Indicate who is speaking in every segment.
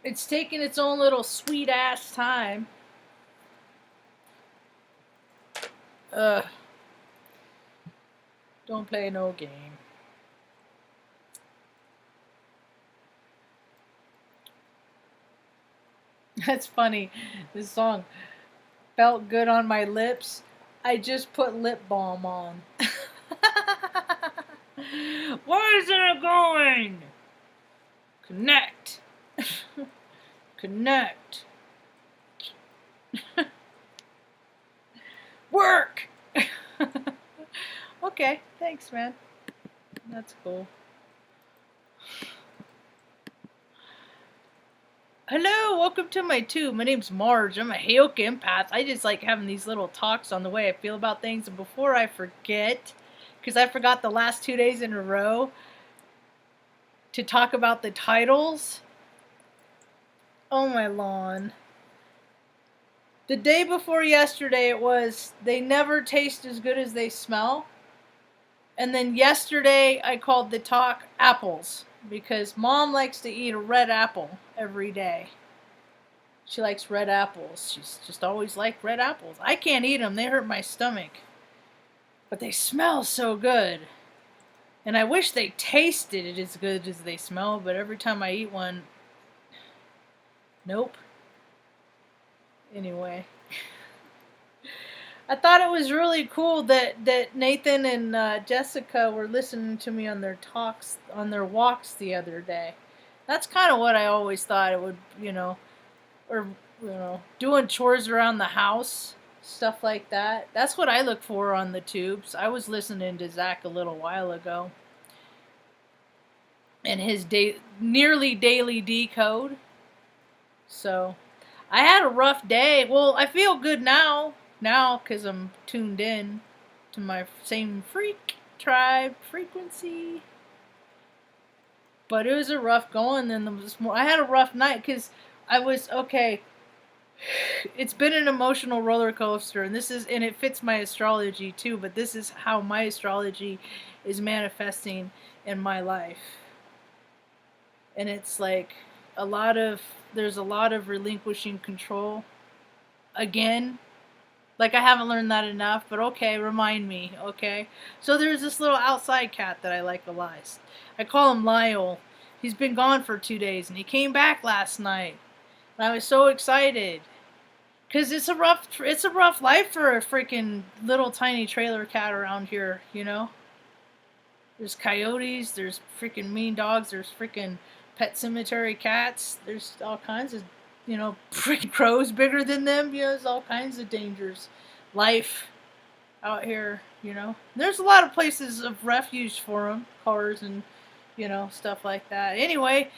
Speaker 1: It's taking its own little sweet ass time. Ugh. Don't play no game. That's funny. This song felt good on my lips. I just put lip balm on. Where isn't it going? Connect. Connect. Work. Okay, thanks, man. That's cool. Hello, welcome to my tube. My name's Marge. I'm a Heyoka empath. I just like having these little talks on the way I feel about things. And before I forget, because I forgot the last 2 days in a row to talk about the titles. Oh my lawn. The day before yesterday it was they never taste as good as they smell. And then yesterday I called the talk apples. Because Mom likes to eat a red apple every day. She likes red apples. She's just always liked red apples. I can't eat them. They hurt my stomach. But they smell so good. And I wish they tasted it as good as they smell. But every time I eat one, nope. Anyway. I thought it was really cool that Nathan and Jessica were listening to me on their talks, on their walks the other day. That's kind of what I always thought it would, or, doing chores around the house, stuff like that. That's what I look for on the tubes. I was listening to Zach a little while ago. And his nearly daily decode. So, I had a rough day. Well, I feel good now because I'm tuned in to my same freak tribe frequency. But it was a rough going. Then I had a rough night because I was okay. It's been an emotional roller coaster, and it fits my astrology too. But this is how my astrology is manifesting in my life, and it's like there's a lot of relinquishing control again. Like, I haven't learned that enough, but okay, remind me, okay? So there's this little outside cat that I like a lot. I call him Lyle. He's been gone for 2 days, and he came back last night. And I was so excited. Because it's a rough life for a freaking little tiny trailer cat around here, There's coyotes, there's freaking mean dogs, there's freaking pet cemetery cats, there's all kinds of freaking crows bigger than them. There's all kinds of dangers. Life out here, There's a lot of places of refuge for them, cars and, stuff like that. Anyway,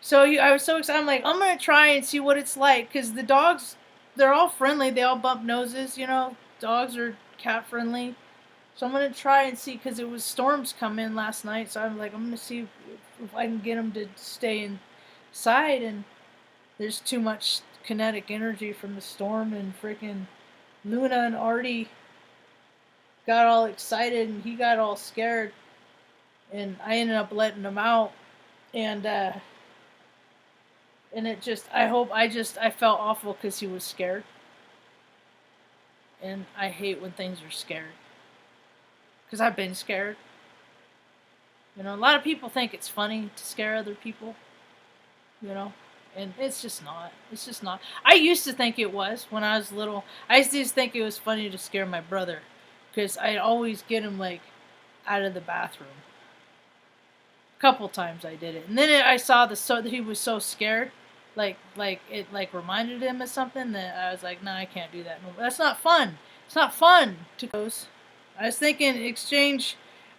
Speaker 1: so I was so excited. I'm like, I'm going to try and see what it's like. Because the dogs, they're all friendly. They all bump noses, Dogs are cat friendly. So I'm going to try and see, because it was storms come in last night. So I'm like, I'm going to see if I can get them to stay inside. And there's too much kinetic energy from the storm, and freaking Luna and Artie got all excited, and he got all scared, and I ended up letting him out, and it just, I felt awful because he was scared, and I hate when things are scared, because I've been scared. A lot of people think it's funny to scare other people, And it's just not. It's just not. I used to think it was when I was little. I used to think it was funny to scare my brother. Because I'd always get him, out of the bathroom. A couple times I did it. And then I saw that he was so scared. It reminded him of something that I was like, nah, I can't do that. No, that's not fun. It's not fun to goes. I was thinking I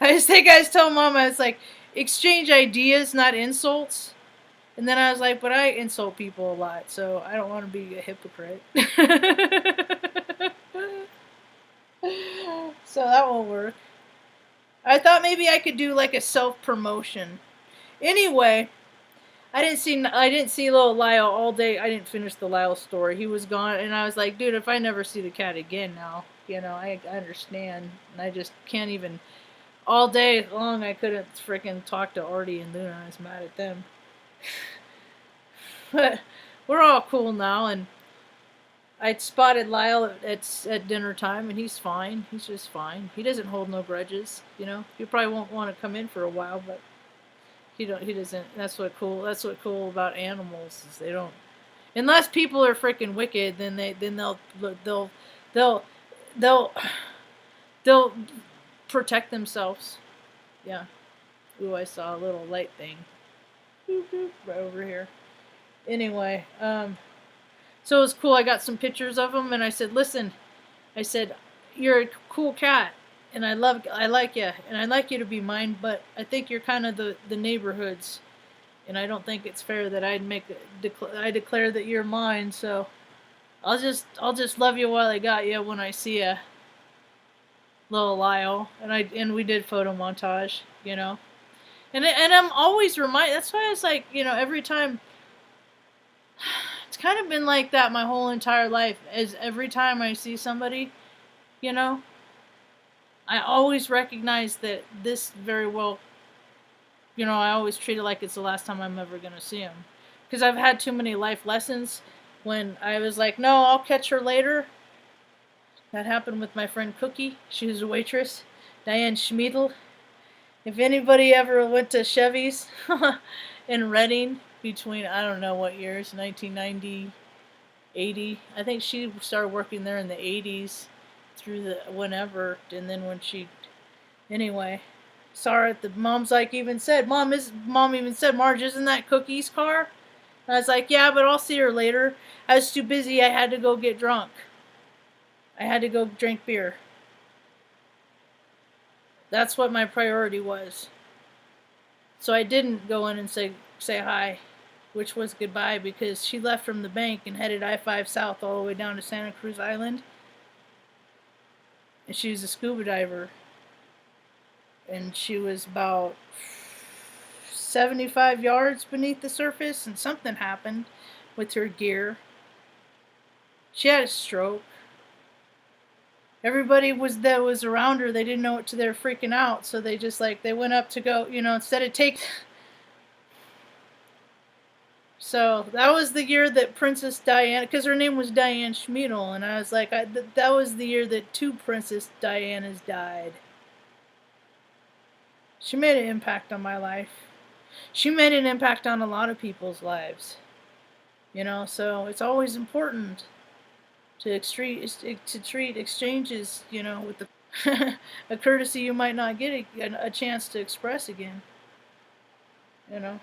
Speaker 1: was telling Mom, I was like, exchange ideas, not insults. And then I was like, but I insult people a lot, so I don't want to be a hypocrite. So that won't work. I thought maybe I could do a self-promotion. Anyway, I didn't see little Lyle all day. I didn't finish the Lyle story. He was gone, and I was like, dude, if I never see the cat again now, I understand. And I just can't even, all day long I couldn't freaking talk to Artie and Luna. I was mad at them. But we're all cool now, and I spotted Lyle at dinner time, and he's fine. He's just fine. He doesn't hold no grudges, you know. He probably won't want to come in for a while, but he doesn't. That's what cool about animals is they don't. Unless people are freaking wicked, then they'll they'll they'll protect themselves. Yeah. Ooh, I saw a little light thing. Boop, boop, right over here. Anyway, so it was cool. I got some pictures of him, and I said, "Listen," I said, "you're a cool cat, and I like you, and I'd like you to be mine, but I think you're kind of the neighborhood's, and I don't think it's fair that I declare that you're mine. So I'll just love you while I got you when I see you, little Lyle." And we did photo montage, you know. And I'm always reminded. That's why it's like, you know, every time. It's kind of been like that my whole entire life. As every time I see somebody, you know, I always recognize that this very well. You know, I always treat it like it's the last time I'm ever gonna see him, because I've had too many life lessons. When I was like, no, I'll catch her later. That happened with my friend Cookie. She was a waitress, Diane Schmiedel. If anybody ever went to Chevy's in Reading between, I don't know what years, 1990, 80. I think she started working there in the 80s through the whenever. And then when she, anyway, saw her at the, mom's like even said, Mom even said, Marge, isn't that Cookie's car? And I was like, yeah, but I'll see her later. I was too busy. I had to go get drunk. I had to go drink beer. That's what my priority was. So I didn't go in and say hi, which was goodbye, because she left from the bank and headed I-5 south all the way down to Santa Cruz Island. And she was a scuba diver. And she was about 75 yards beneath the surface, and something happened with her gear. She had a stroke. Everybody that was around her, they didn't know what to, they were freaking out, so they just like, they went up to go, you know, instead of take. So that was the year that Princess Diana, because her name was Diane Schmiedel, and I was like, that was the year that 2 Princess Dianas died. She made an impact on my life. She made an impact on a lot of people's lives. You know, so it's always important to treat exchanges, you know, with the a courtesy you might not get a chance to express again. You know,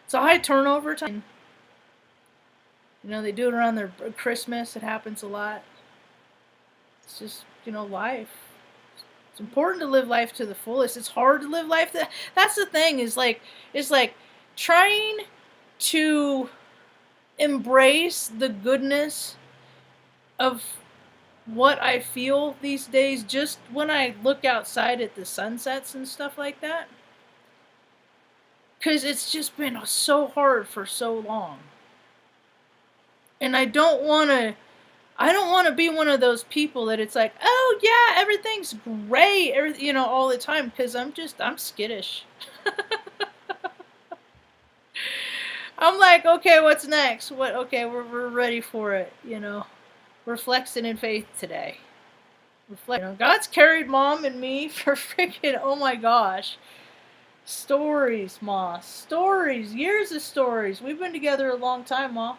Speaker 1: it's a high turnover time. You know, they do it around their Christmas. It happens a lot. It's just, you know, life. It's important to live life to the fullest. It's hard to live life. That's the thing. Is like, it's like trying to embrace the goodness of what I feel these days, just when I look outside at the sunsets and stuff like that. Because it's just been so hard for so long. And I don't want to be one of those people that it's like, oh yeah, everything's great, you know, all the time, because I'm skittish. I'm like, okay, what's next? Okay, we're ready for it, you know. We're flexing in faith today. You know, God's carried Mom and me for freaking, oh my gosh. Stories, Ma. Stories. Years of stories. We've been together a long time, Ma.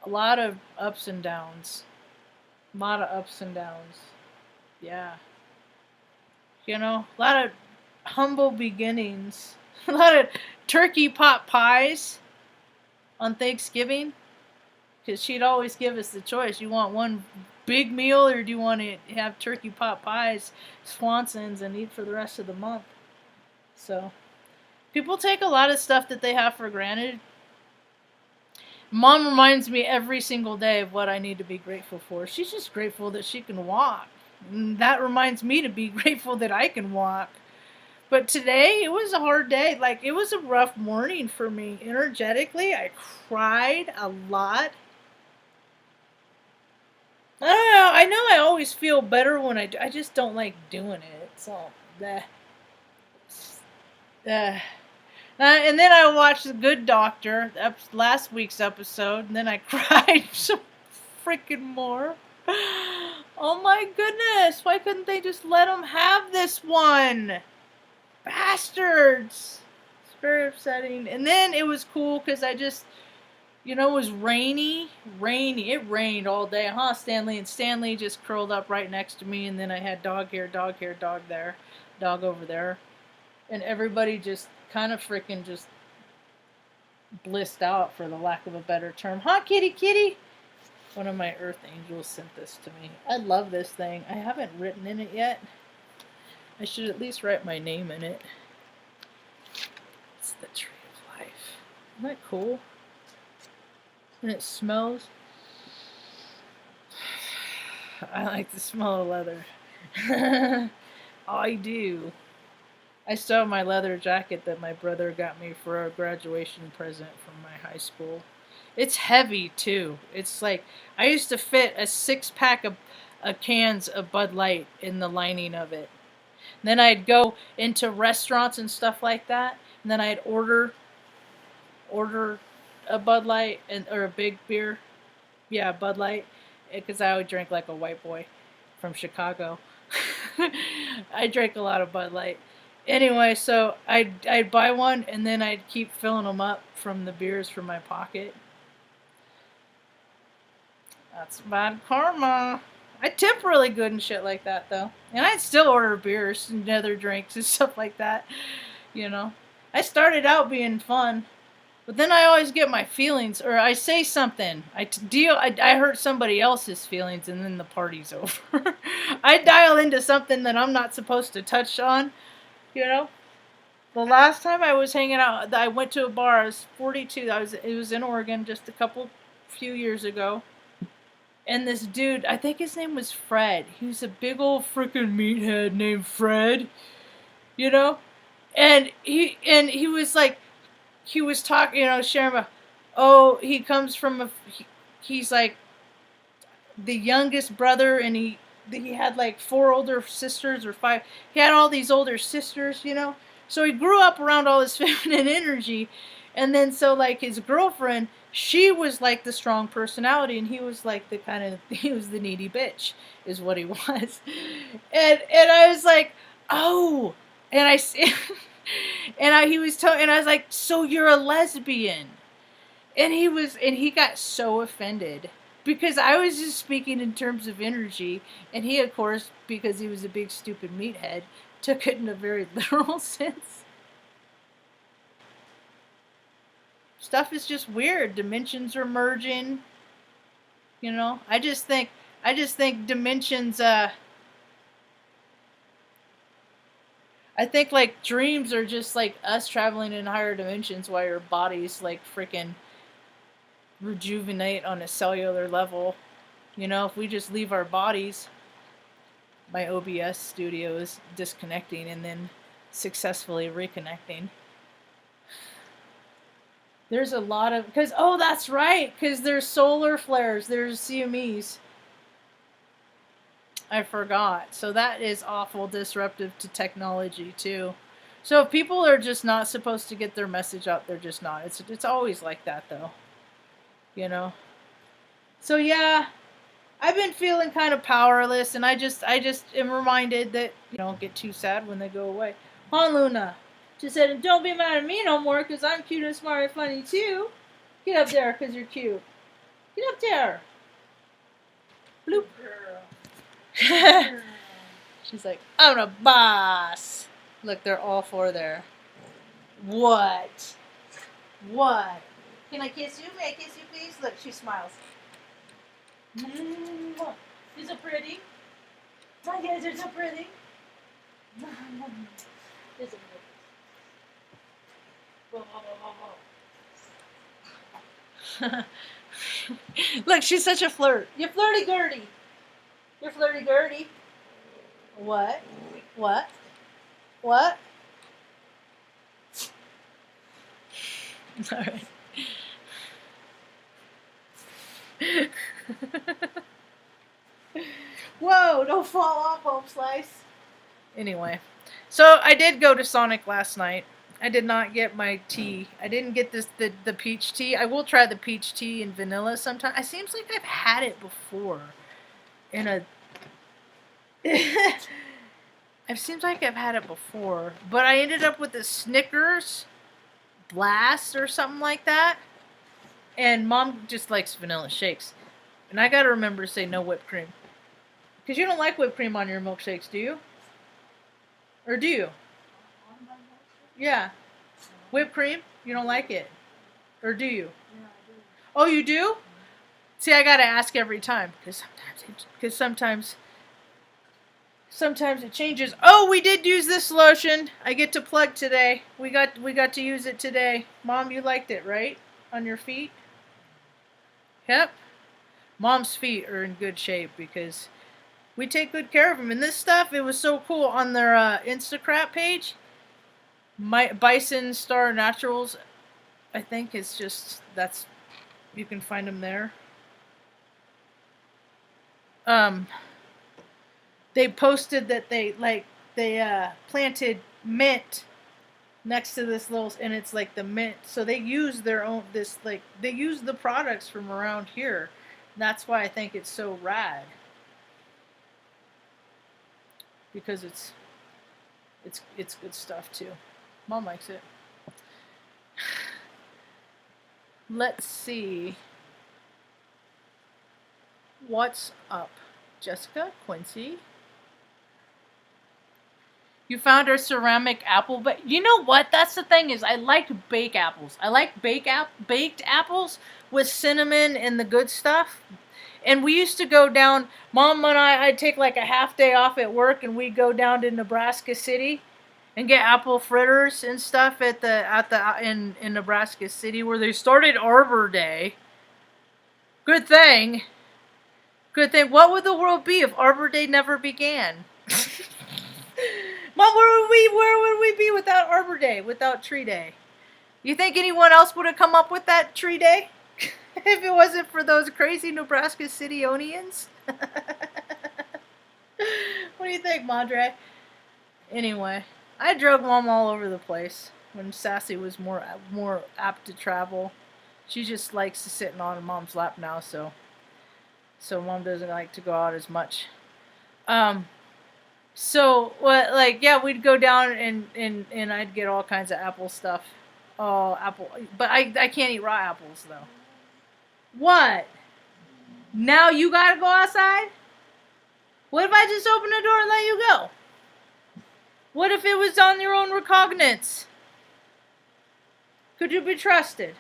Speaker 1: A lot of ups and downs. A lot of ups and downs. Yeah. You know, a lot of humble beginnings. A lot of turkey pot pies on Thanksgiving. Because she'd always give us the choice. You want one big meal, or do you want to have turkey pot pies, Swansons, and eat for the rest of the month? So, people take a lot of stuff that they have for granted. Mom reminds me every single day of what I need to be grateful for. She's just grateful that she can walk. And that reminds me to be grateful that I can walk. But today, it was a hard day. Like, it was a rough morning for me. Energetically, I cried a lot. I don't know. I know I always feel better when I just don't like doing it. So, bleh. And then I watched The Good Doctor, last week's episode, and then I cried some freaking more. Oh my goodness! Why couldn't they just let him have this one? Bastards! It's very upsetting. And then it was cool because I just, it was rainy. It rained all day, huh, Stanley? And Stanley just curled up right next to me, and then I had dog here, dog there, dog over there. And everybody just kind of freaking just blissed out, for the lack of a better term. Huh, kitty, kitty? One of my earth angels sent this to me. I love this thing. I haven't written in it yet. I should at least write my name in it. It's the tree of life. Isn't that cool? And it smells. I like the smell of leather. I do. I still have my leather jacket that my brother got me for a graduation present from my high school. It's heavy too. It's like, I used to fit a 6-pack of cans of Bud Light in the lining of it. And then I'd go into restaurants and stuff like that, and then I'd order a Bud Light or a big beer. Yeah, Bud Light, because I would drink like a white boy from Chicago. I drank a lot of Bud Light. Anyway, so I'd buy one, and then I'd keep filling them up from the beers from my pocket. That's bad karma. I tip really good and shit like that, though. And I'd still order beers and other drinks and stuff like that. I started out being fun, but then I always get my feelings, or I say something. I hurt somebody else's feelings, and then the party's over. I dial into something that I'm not supposed to touch on. The last time I was hanging out, I went to a bar. I was 42. It was in Oregon just few years ago. And this dude, I think his name was Fred. He was a big old freaking meathead named Fred. And he was like, he was talking, sharing about, oh, he comes from he's like the youngest brother, and he had like 4 older sisters or 5. He had all these older sisters, So he grew up around all this feminine energy. And then so like his girlfriend, she was like the strong personality, and he was like he was the needy bitch, is what he was. And I was like, oh, and he was telling, and I was like, so you're a lesbian? And he got so offended, because I was just speaking in terms of energy, and he, of course, because he was a big stupid meathead, took it in a very literal sense. Stuff is just weird. Dimensions are merging. I just think dimensions. I think like dreams are just like us traveling in higher dimensions, while your body's like freaking rejuvenate on a cellular level. If we just leave our bodies, my OBS studio is disconnecting and then successfully reconnecting. There's a lot of, that's right, because there's solar flares, there's CMEs. I forgot. So that is awful disruptive to technology too. So if people are just not supposed to get their message out, they're just not. It's always like that though. So yeah, I've been feeling kind of powerless, and I just am reminded that don't get too sad when they go away. Huh, Luna? She said, don't be mad at me no more, because I'm cute and smart and funny too. Get up there, because you're cute. Get up there. Bloop. She's like, I'm a boss. Look, they're all 4 there. What? Can I kiss you? May I kiss you, please? Look, she smiles. You're so pretty. My guys are so pretty. You're so pretty. Look, she's such a flirt. You're flirty Gertie. You're flirty Gertie. What? All right. Whoa, don't fall off, Home Slice. Anyway, so I did go to Sonic last night. I did not get my tea. I didn't get the peach tea. I will try the peach tea and vanilla sometime. It seems like I've had it before in a it seems like I've had it before, but I ended up with a Snickers Blast or something like that. And Mom just likes vanilla shakes. And I gotta remember to say no whipped cream. Because you don't like whipped cream on your milkshakes, do you? Or do you? Yeah. Whipped cream? You don't like it? Or do you? Oh, you do? See, I gotta ask every time. Because sometimes it changes. Oh, we did use this lotion. I get to plug today. We got to use it today. Mom, you liked it, right? On your feet? Yep. Mom's feet are in good shape because we take good care of them. And this stuff, it was so cool on their Instacrat page. My Bison Star Naturals, I think it's just you can find them there. They posted that they planted mint next to this little, and it's like the mint. So they use their own they use the products from around here. That's why I think it's so rad. Because it's good stuff too. Mom likes it. Let's see. What's up? Jessica, Quincy. You found our ceramic apple, but you know what? That's the thing is I like baked apples. I like baked apples with cinnamon and the good stuff. And we used to go down, Mom and I'd take like a half day off at work and we'd go down to Nebraska City and get apple fritters and stuff in Nebraska City where they started Arbor Day. Good thing. Good thing. What would the world be if Arbor Day never began? Mom, where would we be without Arbor Day, without Tree Day? You think anyone else would have come up with that Tree Day? If it wasn't for those crazy Nebraska City-onians? What do you think, Madre? Anyway, I drug Mom all over the place when Sassy was more apt to travel. She just likes to sit on Mom's lap now, so Mom doesn't like to go out as much. So, yeah, we'd go down and I'd get all kinds of apple stuff. Oh, apple. But I can't eat raw apples, though. What? Now you gotta go outside? What if I just open the door and let you go? What if it was on your own recognizance? Could you be trusted?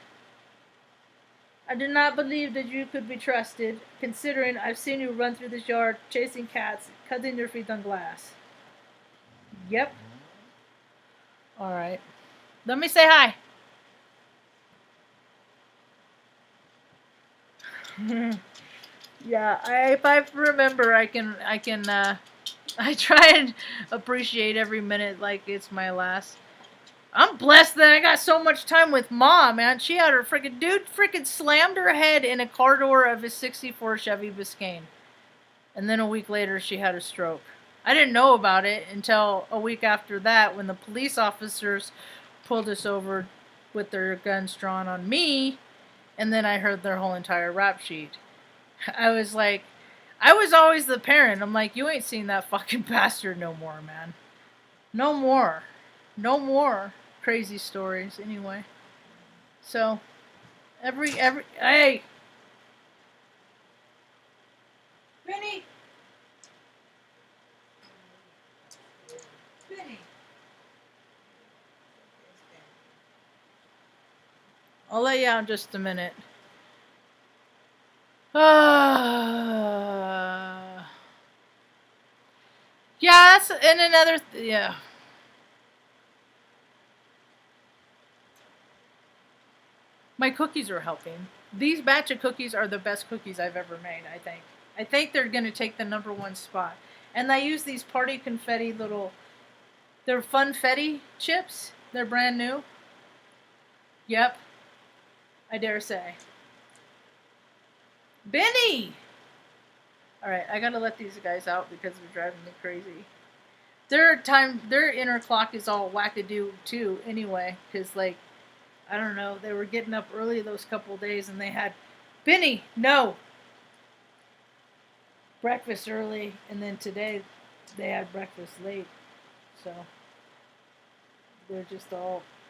Speaker 1: I do not believe that you could be trusted, considering I've seen you run through this yard, chasing cats, cutting their feet on glass. Yep. Alright. Let me say hi. Yeah, if I remember, I try and appreciate every minute like it's my last. I'm blessed that I got so much time with Mom, man. She had her freaking slammed her head in a car door of a 64 Chevy Biscayne. And then a week later, she had a stroke. I didn't know about it until a week after that when the police officers pulled us over with their guns drawn on me. And then I heard their whole entire rap sheet. I was like, I was always the parent. I'm like, you ain't seen that fucking bastard no more, man. No more. No more crazy stories, anyway. So, hey! Benny! Benny! I'll let you out in just a minute. Yeah, that's and another yeah. My cookies are helping. These batch of cookies are the best cookies I've ever made, I think. I think they're going to take the #1 spot. And I use these party confetti they're funfetti chips. They're brand new. Yep. I dare say. Benny! Alright, I gotta let these guys out because they're driving me crazy. their inner clock is all wackadoo too. Anyway, because like I don't know, they were getting up early those couple of days, and they had Benny, no, breakfast early, and then today they had breakfast late. So they're just all